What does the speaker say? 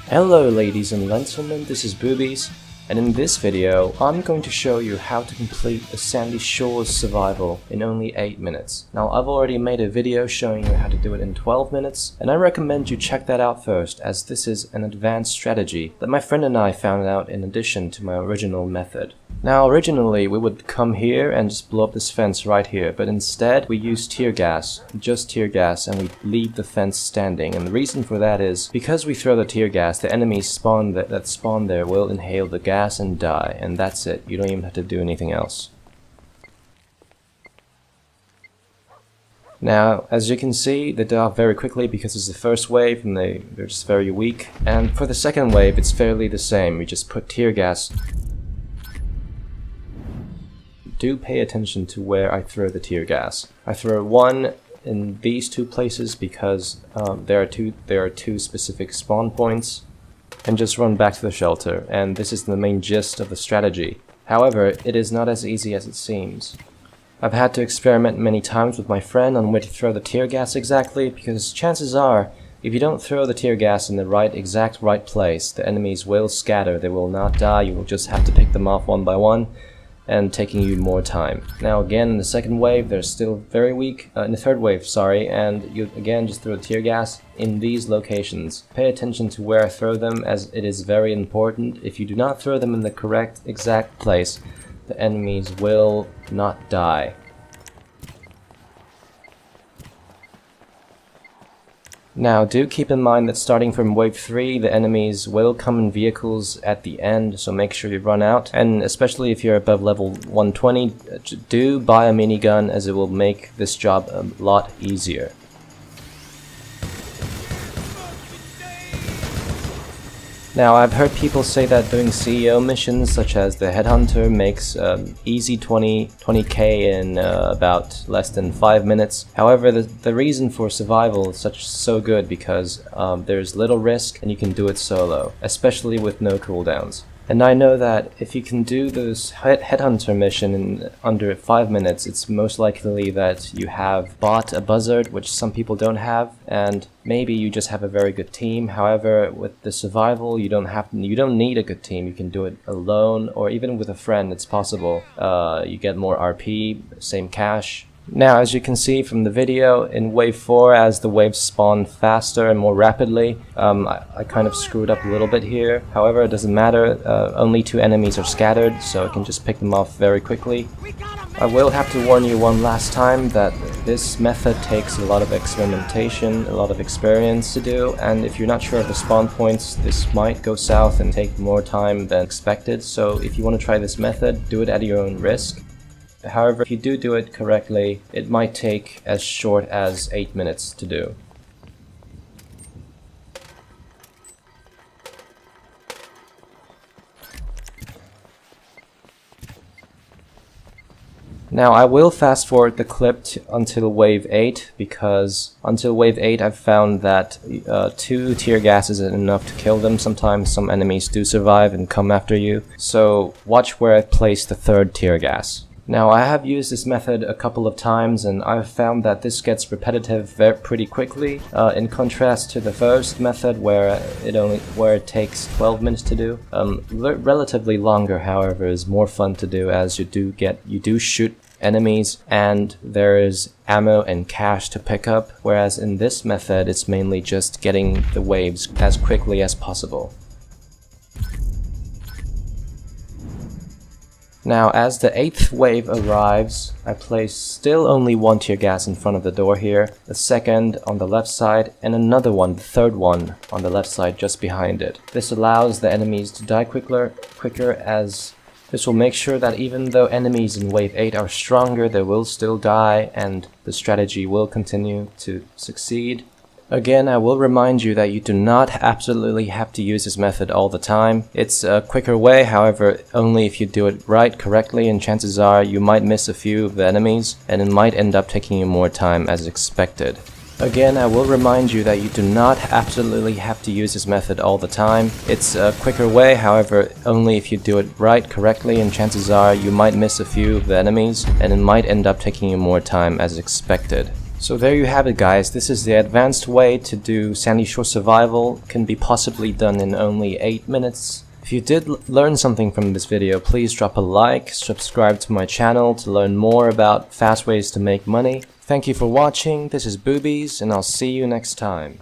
Hello ladies and gentlemen, this is Boobies, and in this video I'm going to show you how to complete a Sandy Shores survival in only 8 minutes. Now I've already made a video showing you how to do it in 12 minutes, and I recommend you check that out first, as this is an advanced strategy that my friend and I found out in addition to my original method. Now originally we would come here and just blow up this fence right here, but instead we use tear gas, just tear gas, and we leave the fence standing. And the reason for that is because we throw the tear gas, the enemies that spawn there will inhale the gas and die, and that's it. You don't even have to do anything else. Now, as you can see, they die off very quickly because it's the first wave and they're just very weak. And for the second wave, it's fairly the same. We just put tear gas. Do pay attention to where I throw the tear gas. I throw one in these two places because there are two specific spawn points, and just run back to the shelter. And this is the main gist of the strategy. However, it is not as easy as it seems. I've had to experiment many times with my friend on where to throw the tear gas exactly, because chances are, if you don't throw the tear gas in the exact right place, the enemies will scatter. They will not die. You will just have to pick them off one by one, and taking you more time. Now again, in the second wave, they're still very weak. In the third wave, sorry, and you again just throw tear gas in these locations. Pay attention to where I throw them, as it is very important. If you do not throw them in the correct exact place, the enemies will not die. Now, do keep in mind that starting from wave 3, the enemies will come in vehicles at the end, so make sure you run out. And especially if you're above level 120, do buy a minigun, as it will make this job a lot easier. Now, I've heard people say that doing CEO missions such as the Headhunter makes easy 20k in about less than 5 minutes. However, the reason for survival is so good because there's little risk and you can do it solo, especially with no cooldowns. And I know that if you can do this Headhunter mission in under 5 minutes, it's most likely that you have bought a buzzard, which some people don't have, and maybe you just have a very good team. However, with the survival, you don't need a good team. You can do it alone, or even with a friend. It's possible. You get more RP, same cash. Now, as you can see from the video, in wave 4, as the waves spawn faster and more rapidly, I kind of screwed up a little bit here. However, it doesn't matter. Only 2 enemies are scattered, so I can just pick them off very quickly. I will have to warn you one last time that this method takes a lot of experimentation, a lot of experience to do, and if you're not sure of the spawn points, this might go south and take more time than expected. So if you want to try this method, do it at your own risk. However, if you do it correctly, it might take as short as 8 minutes to do. Now, I will fast forward the clip until wave 8, because until wave 8 I've found that 2 tear gas isn't enough to kill them. Sometimes some enemies do survive and come after you, so watch where I place the 3rd tear gas. Now, I have used this method a couple of times, and I've found that this gets repetitive pretty quickly, in contrast to the first method where it takes 12 minutes to do. Relatively longer, however, is more fun to do, as you do shoot enemies and there is ammo and cash to pick up, whereas in this method it's mainly just getting the waves as quickly as possible. Now, as the 8th wave arrives, I place still only 1 tear gas in front of the door here, the 2nd on the left side, and another one, the 3rd one, on the left side just behind it. This allows the enemies to die quicker, as this will make sure that even though enemies in wave 8 are stronger, they will still die, and the strategy will continue to succeed. Again, I will remind you that you do not absolutely have to use this method all the time. It's a quicker way, however, only if you do it right, correctly, and chances are you might miss a few of the enemies, and it might end up taking you more time as expected. Again, I will remind you that you do not absolutely have to use this method all the time. It's a quicker way, however, only if you do it right, correctly, and chances are you might miss a few of the enemies, and it might end up taking you more time as expected. So there you have it, guys. This is the advanced way to do Sandy Shore Survival. Can be possibly done in only 8 minutes. If you did learn something from this video, please drop a like, subscribe to my channel to learn more about fast ways to make money. Thank you for watching. This is Boobies, and I'll see you next time.